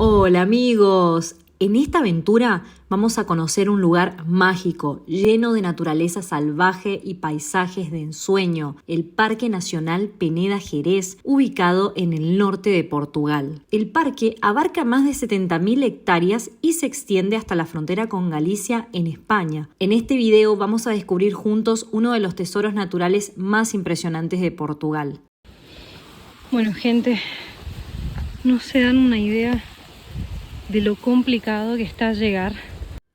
Hola amigos, en esta aventura vamos a conocer un lugar mágico, lleno de naturaleza salvaje y paisajes de ensueño, el Parque Nacional Peneda Gerês, ubicado en el norte de Portugal. El parque abarca más de 70.000 hectáreas y se extiende hasta la frontera con Galicia en España. En este video vamos a descubrir juntos uno de los tesoros naturales más impresionantes de Portugal. Bueno, gente, no se dan una idea de lo complicado que está llegar.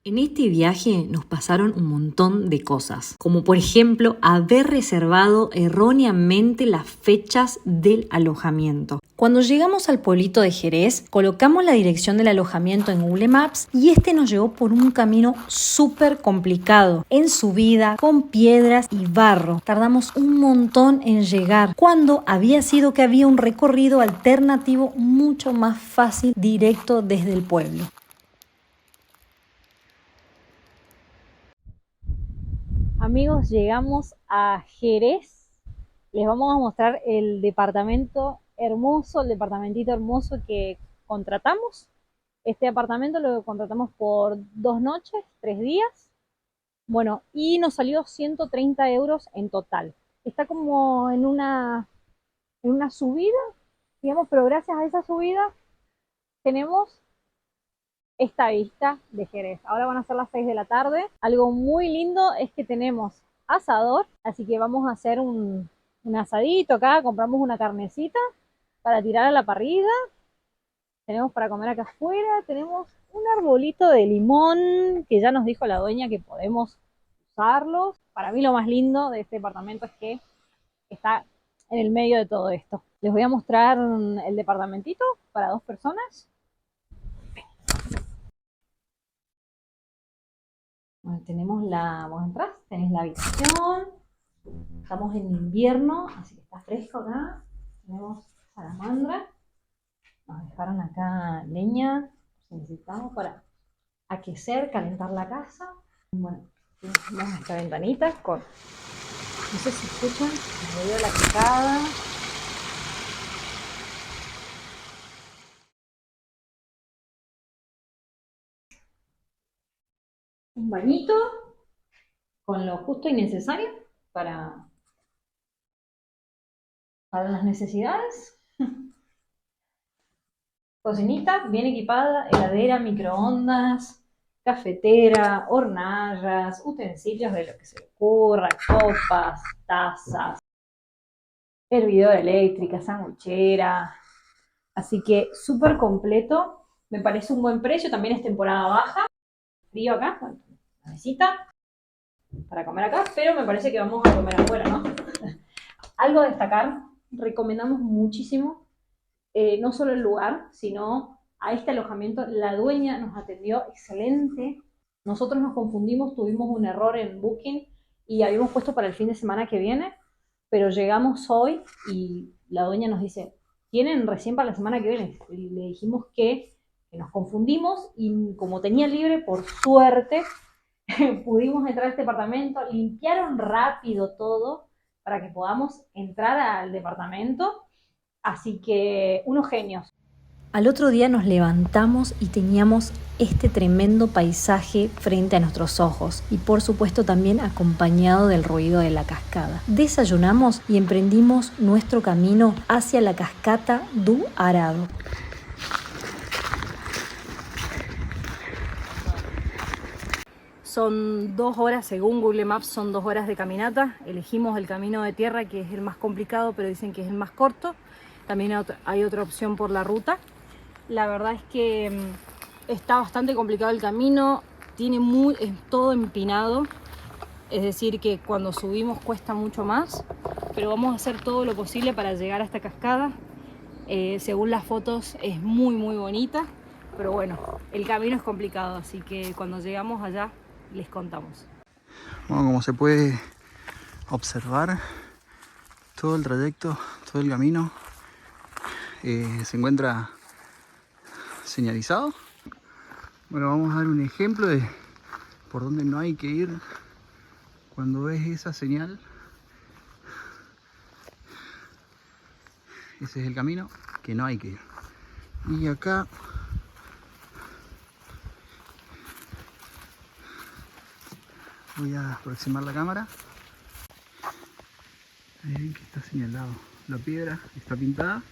En este viaje nos pasaron un montón de cosas, como por ejemplo haber reservado erróneamente las fechas del alojamiento. Cuando llegamos al pueblito de Gerês, colocamos la dirección del alojamiento en Google Maps y este nos llevó por un camino súper complicado, en subida, con piedras y barro. Tardamos un montón en llegar, cuando había sido que había un recorrido alternativo mucho más fácil, directo desde el pueblo. Amigos, llegamos a Gerês. Les vamos a mostrar el departamento hermoso, el departamentito hermoso que contratamos. Este apartamento lo contratamos por 2 noches, 3 días. Bueno, y nos salió 130 euros en total. Está como en una subida, digamos, pero gracias a esa subida tenemos esta vista de Gerês. Ahora van a ser las 6 de la tarde. Algo muy lindo es que tenemos asador, así que vamos a hacer un asadito acá, compramos una carnecita para tirar a la parrilla. Tenemos para comer acá afuera, tenemos un arbolito de limón que ya nos dijo la dueña que podemos usarlos. Para mí lo más lindo de este departamento es que está en el medio de todo esto. Les voy a mostrar el departamentito para 2 personas. Bueno, vamos a entrar, tenés la habitación, estamos en invierno, así que está fresco acá, tenemos salamandra, nos dejaron acá leña, si necesitamos para aquecer, calentar la casa. Bueno, tenemos esta ventanita con, no sé si escuchan, el ruido de la picada. Un bañito con lo justo y necesario para las necesidades. Cocinita bien equipada, heladera, microondas, cafetera, hornallas, utensilios de lo que se le ocurra, copas, tazas, hervidora eléctrica, sanguchera. Así que súper completo, me parece un buen precio, también es temporada baja, frío acá, bueno, una mesita para comer acá, pero me parece que vamos a comer afuera, ¿no? Algo a destacar, recomendamos muchísimo, no solo el lugar, sino a este alojamiento. La dueña nos atendió excelente. Nosotros nos confundimos, tuvimos un error en Booking y habíamos puesto para el fin de semana que viene, pero llegamos hoy y la dueña nos dice, tienen recién para la semana que viene. Y le dijimos que nos confundimos y como tenía libre, por suerte, pudimos entrar a este departamento, limpiaron rápido todo para que podamos entrar al departamento. Así que unos genios. Al otro día nos levantamos y teníamos este tremendo paisaje frente a nuestros ojos y por supuesto también acompañado del ruido de la cascada. Desayunamos y emprendimos nuestro camino hacia la cascata do Arado. Son 2 horas, según Google Maps, son 2 horas de caminata. Elegimos el camino de tierra, que es el más complicado, pero dicen que es el más corto. También hay otra opción por la ruta. La verdad es que está bastante complicado el camino, es todo empinado, es decir que cuando subimos cuesta mucho más, pero vamos a hacer todo lo posible para llegar a esta cascada. Según las fotos es muy bonita, pero bueno, el camino es complicado, así que cuando llegamos allá les contamos. Bueno, como se puede observar, todo el trayecto, todo el camino se encuentra señalizado. Bueno, vamos a dar un ejemplo de por dónde no hay que ir cuando ves esa señal. Ese es el camino que no hay que ir. Y acá Voy a aproximar la cámara. Ahí ven que está señalado. La piedra está pintada.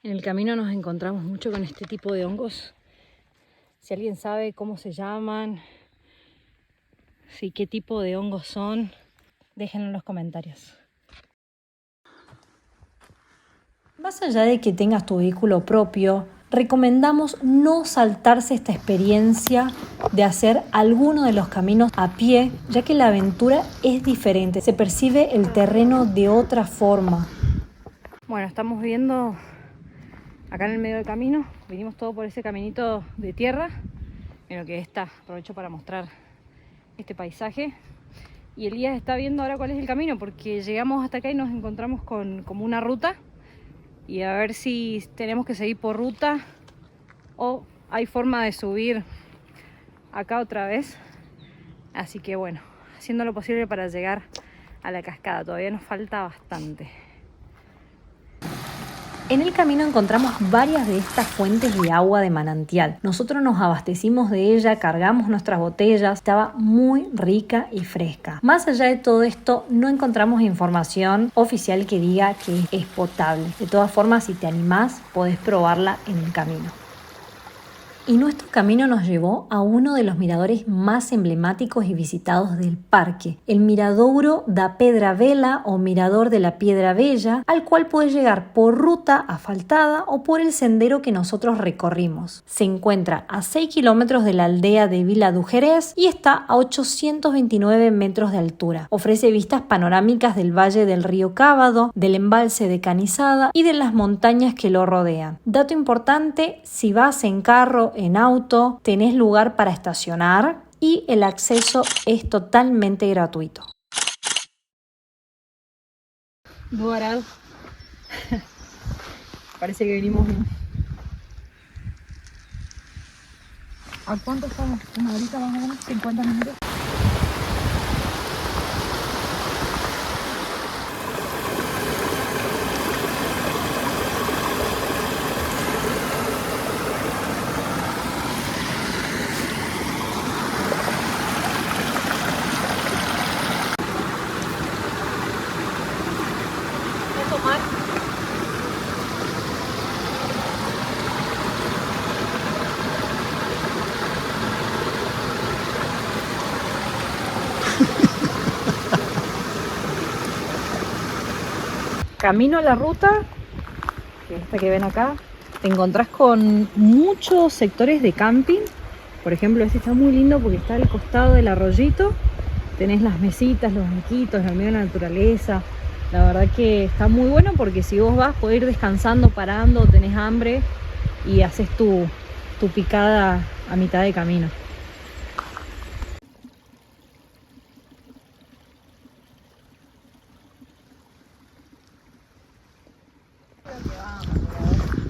En el camino nos encontramos mucho con este tipo de hongos. Si alguien sabe cómo se llaman, si qué tipo de hongos son, déjenlo en los comentarios. Más allá de que tengas tu vehículo propio, recomendamos no saltarse esta experiencia de hacer alguno de los caminos a pie, ya que la aventura es diferente, se percibe el terreno de otra forma. Bueno, estamos viendo acá en el medio del camino, vinimos todo por ese caminito de tierra, en lo que está, aprovecho para mostrar este paisaje. Y Elías está viendo ahora cuál es el camino, porque llegamos hasta acá y nos encontramos con como una ruta. Y a ver si tenemos que seguir por ruta o hay forma de subir acá otra vez. Así que bueno, haciendo lo posible para llegar a la cascada. Todavía nos falta bastante. En el camino encontramos varias de estas fuentes de agua de manantial. Nosotros nos abastecimos de ella, cargamos nuestras botellas, estaba muy rica y fresca. Más allá de todo esto, no encontramos información oficial que diga que es potable. De todas formas, si te animás, podés probarla en el camino. Y nuestro camino nos llevó a uno de los miradores más emblemáticos y visitados del parque, el Miradouro da Pedra Vela o Mirador de la Piedra Bella, al cual puedes llegar por ruta asfaltada o por el sendero que nosotros recorrimos. Se encuentra a 6 kilómetros de la aldea de Vila do Jerez y está a 829 metros de altura. Ofrece vistas panorámicas del valle del río Cávado, del embalse de Canizada y de las montañas que lo rodean. Dato importante, si vas en carro, en auto, tenés lugar para estacionar y el acceso es totalmente gratuito. Duarado. Parece que venimos bien. ¿A cuánto estamos? ¿Una horita más o menos? ¿50 minutos? Camino a la ruta, que es esta que ven acá, te encontrás con muchos sectores de camping. Por ejemplo, este está muy lindo porque está al costado del arroyito. Tenés las mesitas, los banquitos, en el medio de la naturaleza. La verdad que está muy bueno porque si vos vas, podés ir descansando, parando, tenés hambre y haces tu picada a mitad de camino.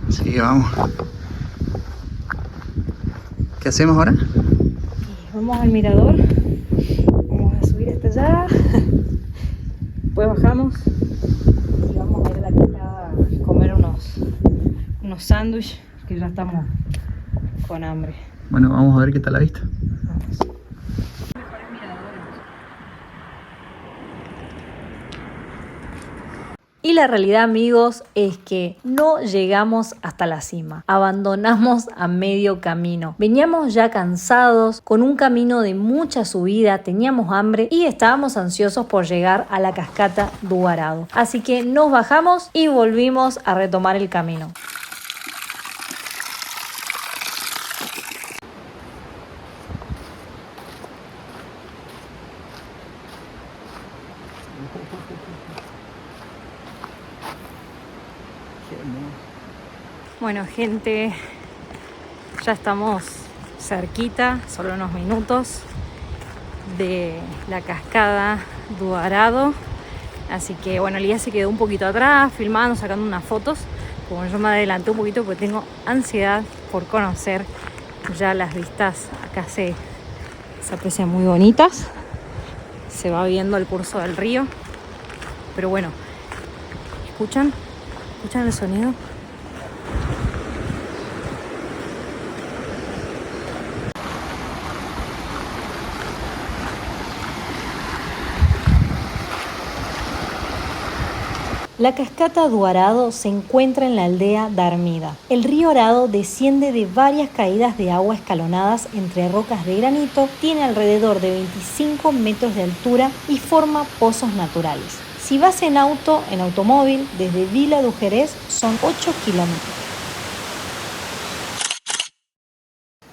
Sí, vamos. ¿Qué hacemos ahora? Vamos al mirador, vamos a subir hasta allá, después bajamos y vamos a ir a la cascada a comer unos sándwiches, que ya estamos con hambre. Bueno, vamos a ver qué tal la vista. Vamos. Y la realidad, amigos, es que no llegamos hasta la cima. Abandonamos a medio camino. Veníamos ya cansados, con un camino de mucha subida, teníamos hambre y estábamos ansiosos por llegar a la cascata do Arado. Así que nos bajamos y volvimos a retomar el camino. Bueno, gente, ya estamos cerquita, solo unos minutos de la cascada do Arado. Así que bueno, Elías se quedó un poquito atrás, filmando, sacando unas fotos. Como yo me adelanté un poquito porque tengo ansiedad por conocer ya las vistas. Acá se aprecian muy bonitas. Se va viendo el curso del río. Pero bueno, ¿escuchan el sonido? La cascata do Arado se encuentra en la aldea de Armida. El río Arado desciende de varias caídas de agua escalonadas entre rocas de granito, tiene alrededor de 25 metros de altura y forma pozos naturales. Si vas en automóvil, desde Vila do Jerez son 8 kilómetros.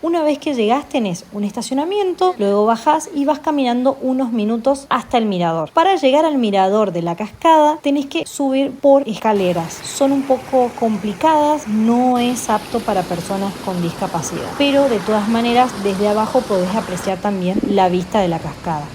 Una vez que llegás tenés un estacionamiento, luego bajás y vas caminando unos minutos hasta el mirador. Para llegar al mirador de la cascada tenés que subir por escaleras. Son un poco complicadas, no es apto para personas con discapacidad. Pero de todas maneras desde abajo podés apreciar también la vista de la cascada.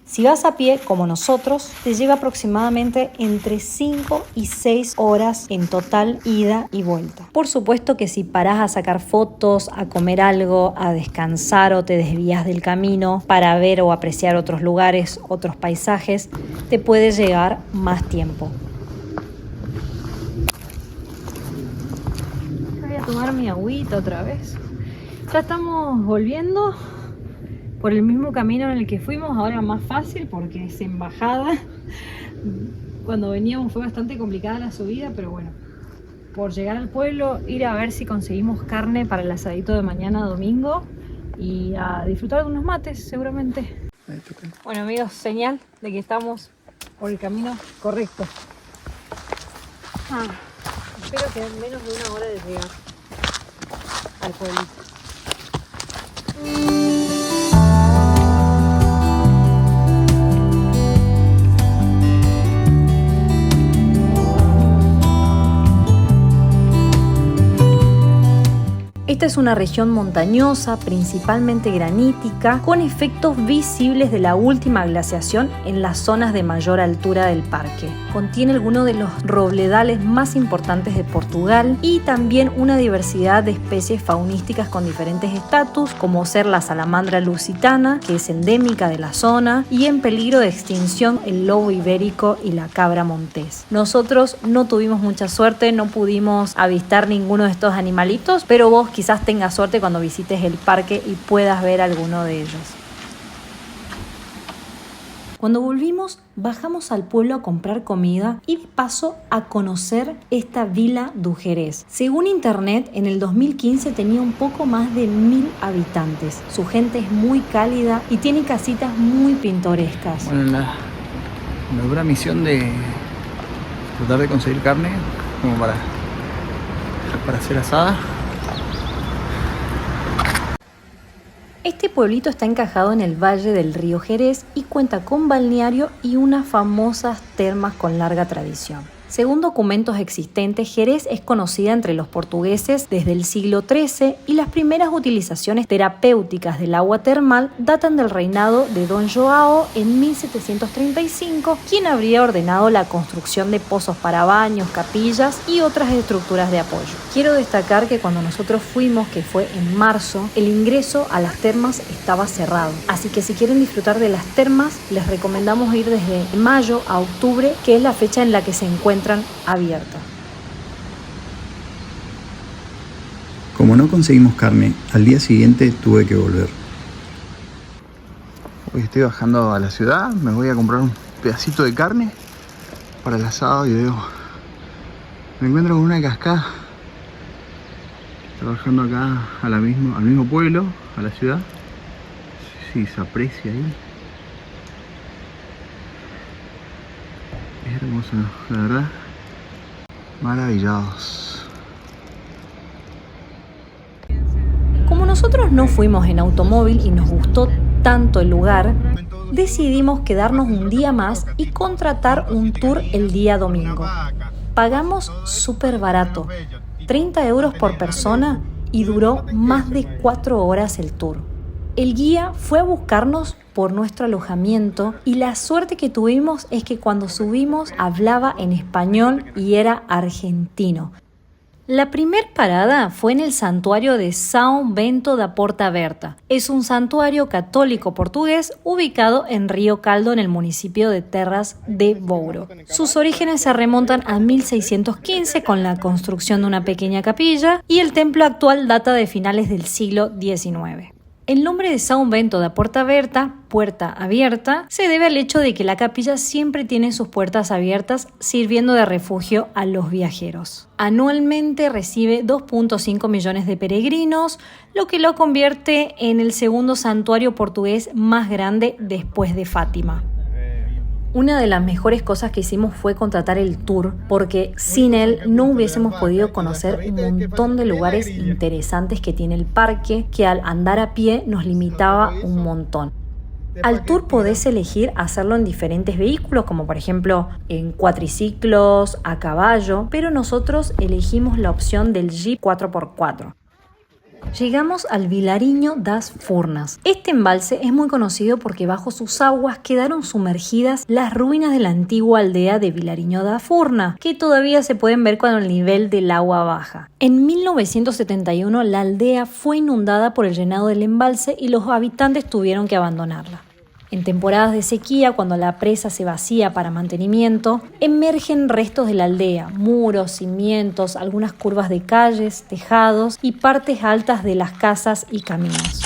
Si vas a pie, como nosotros, te lleva aproximadamente entre 5 y 6 horas en total ida y vuelta. Por supuesto que si parás a sacar fotos, a comer algo, a descansar o te desvías del camino para ver o apreciar otros lugares, otros paisajes, te puede llevar más tiempo. Voy a tomar mi agüita otra vez. Ya estamos volviendo por el mismo camino en el que fuimos, ahora más fácil porque es en bajada. Cuando veníamos fue bastante complicada la subida, pero bueno, por llegar al pueblo, ir a ver si conseguimos carne para el asadito de mañana domingo y a disfrutar de unos mates seguramente. Bueno amigos, señal de que estamos por el camino correcto. Espero que en menos de una hora de llegar al pueblito. Esta es una región montañosa, principalmente granítica, con efectos visibles de la última glaciación en las zonas de mayor altura del parque. Contiene algunos de los robledales más importantes de Portugal y también una diversidad de especies faunísticas con diferentes estatus, como ser la salamandra lusitana, que es endémica de la zona, y en peligro de extinción el lobo ibérico y la cabra montés. Nosotros no tuvimos mucha suerte, no pudimos avistar ninguno de estos animalitos, pero vos quizás tengas suerte cuando visites el parque y puedas ver alguno de ellos. Cuando volvimos, bajamos al pueblo a comprar comida y de paso a conocer esta Vila do Jerez. Según internet, en el 2015 tenía un poco más de 1000 habitantes. Su gente es muy cálida y tiene casitas muy pintorescas. Bueno, la dura misión de tratar de conseguir carne como para hacer asada. Este pueblito está encajado en el valle del río Jerez y cuenta con balneario y unas famosas termas con larga tradición. Según documentos existentes, Jerez es conocida entre los portugueses desde el siglo XIII y las primeras utilizaciones terapéuticas del agua termal datan del reinado de Don Joao en 1735, quien habría ordenado la construcción de pozos para baños, capillas y otras estructuras de apoyo. Quiero destacar que cuando nosotros fuimos, que fue en marzo, el ingreso a las termas estaba cerrado. Así que si quieren disfrutar de las termas, les recomendamos ir desde mayo a octubre, que es la fecha en la que se encuentran abiertas. Como no conseguimos carne, al día siguiente tuve que volver. Hoy estoy bajando a la ciudad, me voy a comprar un pedacito de carne para el asado y veo, me encuentro con una cascada. Trabajando acá al mismo pueblo, a la ciudad. No sé si se aprecia ahí. Es hermoso, la verdad. Maravillados. Como nosotros no fuimos en automóvil y nos gustó tanto el lugar, decidimos quedarnos un día más y contratar un tour el día domingo. Pagamos súper barato, 30 euros por persona, y duró más de 4 horas el tour. El guía fue a buscarnos por nuestro alojamiento y la suerte que tuvimos es que cuando subimos hablaba en español y era argentino. La primer parada fue en el santuario de São Bento da Porta Berta. Es un santuario católico portugués ubicado en Río Caldo, en el municipio de Terras de Bouro. Sus orígenes se remontan a 1615 con la construcción de una pequeña capilla y el templo actual data de finales del siglo XIX. El nombre de São Bento da Porta Berta, puerta abierta, se debe al hecho de que la capilla siempre tiene sus puertas abiertas, sirviendo de refugio a los viajeros. Anualmente recibe 2.5 millones de peregrinos, lo que lo convierte en el segundo santuario portugués más grande después de Fátima. Una de las mejores cosas que hicimos fue contratar el tour, porque sin él no hubiésemos podido conocer un montón de lugares interesantes que tiene el parque, que al andar a pie nos limitaba un montón. Al tour podés elegir hacerlo en diferentes vehículos, como por ejemplo en cuatriciclos, a caballo, pero nosotros elegimos la opción del Jeep 4x4. Llegamos al Vilarinho das Furnas. Este embalse es muy conocido porque bajo sus aguas quedaron sumergidas las ruinas de la antigua aldea de Vilarinho da Furna, que todavía se pueden ver cuando el nivel del agua baja. En 1971 la aldea fue inundada por el llenado del embalse y los habitantes tuvieron que abandonarla. En temporadas de sequía, cuando la presa se vacía para mantenimiento, emergen restos de la aldea, muros, cimientos, algunas curvas de calles, tejados y partes altas de las casas y caminos.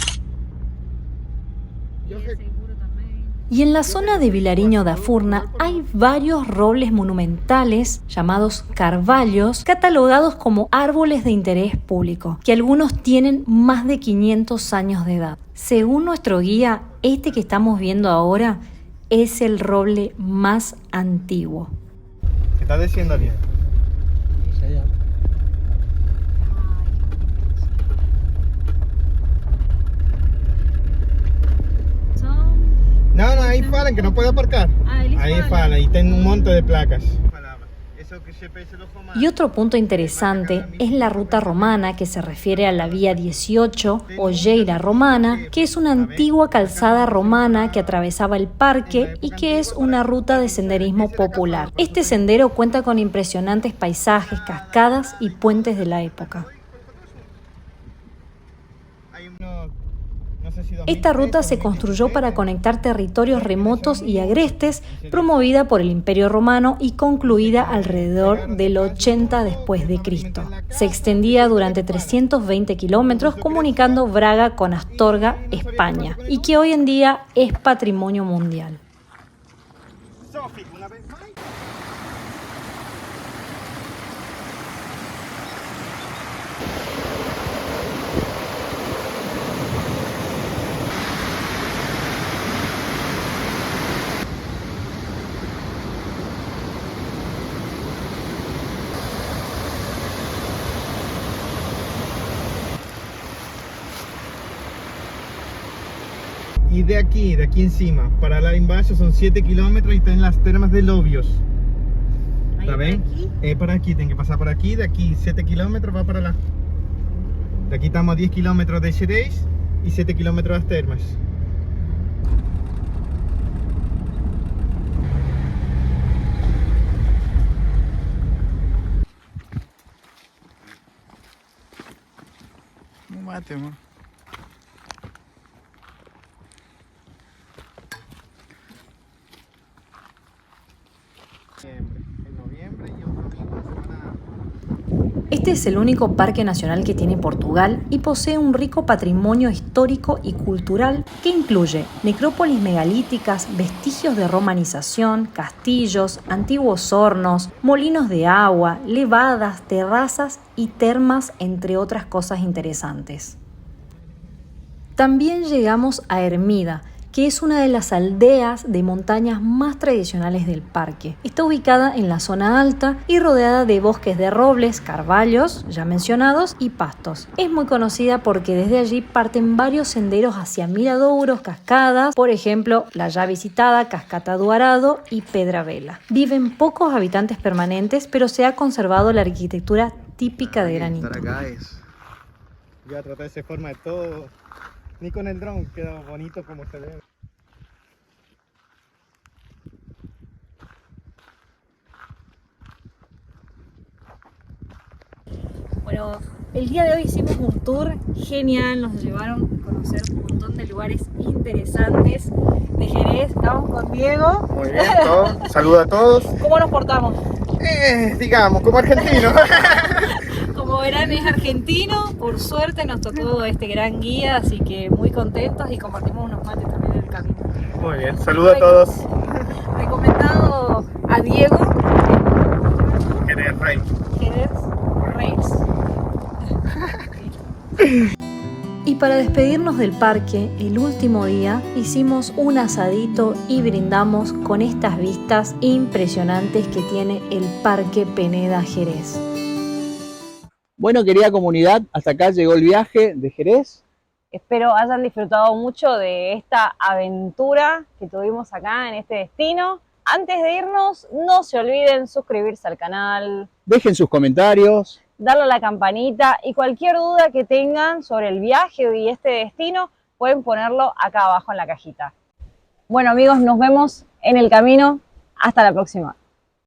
Y en la zona de Vilarinho da Furna hay varios robles monumentales llamados carvalhos, catalogados como árboles de interés público, que algunos tienen más de 500 años de edad. Según nuestro guía, este que estamos viendo ahora es el roble más antiguo. ¿Qué estás diciendo, bien? No, ahí falan, que no puede aparcar. Ahí falan, ahí tienen un monte de placas. Y otro punto interesante es la ruta romana, que se refiere a la vía 18 o Lleira Romana, que es una antigua calzada romana que atravesaba el parque y que es una ruta de senderismo popular. Este sendero cuenta con impresionantes paisajes, cascadas y puentes de la época. Esta ruta se construyó para conectar territorios remotos y agrestes, promovida por el Imperio Romano y concluida alrededor del 80 después de Cristo. Se extendía durante 320 kilómetros, comunicando Braga con Astorga, España, y que hoy en día es patrimonio mundial. Y de aquí encima, para la embalse son 7 kilómetros y está en las termas de Lobios. ¿Está bien? Para aquí, tienen que pasar por aquí, de aquí 7 kilómetros va para la... De aquí estamos a 10 kilómetros de Xerez y 7 kilómetros de las termas. Un mate, amor. En noviembre y otro amigo semana. Este es el único parque nacional que tiene Portugal y posee un rico patrimonio histórico y cultural que incluye necrópolis megalíticas, vestigios de romanización, castillos, antiguos hornos, molinos de agua, levadas, terrazas y termas, entre otras cosas interesantes. También llegamos a Ermida, que es una de las aldeas de montañas más tradicionales del parque. Está ubicada en la zona alta y rodeada de bosques de robles, carvalhos, ya mencionados, y pastos. Es muy conocida porque desde allí parten varios senderos hacia miradouros, cascadas, por ejemplo, la ya visitada Cascata do Arado y Pedra Vela. Viven pocos habitantes permanentes, pero se ha conservado la arquitectura típica de granito. Estar acá es... Voy a tratar de hacer forma de todo. Ni con el dron queda bonito como se ve. Bueno, el día de hoy hicimos un tour genial, nos llevaron a conocer un montón de lugares interesantes de Jerez. Estamos con Diego. Muy bien, saluda a todos. ¿Cómo nos portamos? Digamos, como argentino. Como verán, es argentino, por suerte nos tocó este gran guía, así que muy contentos y compartimos unos mates también en el camino. Muy bien, saluda a todos. Recomendado a Diego. Jerez Rey. Jerez Reis. Y para despedirnos del parque, el último día hicimos un asadito y brindamos con estas vistas impresionantes que tiene el Parque Peneda Jerez. Bueno, querida comunidad, hasta acá llegó el viaje de Jerez. Espero hayan disfrutado mucho de esta aventura que tuvimos acá en este destino. Antes de irnos, no se olviden suscribirse al canal, Dejen sus comentarios. darle a la campanita y cualquier duda que tengan sobre el viaje y este destino pueden ponerlo acá abajo en la cajita. Bueno amigos, nos vemos en el camino. Hasta la próxima.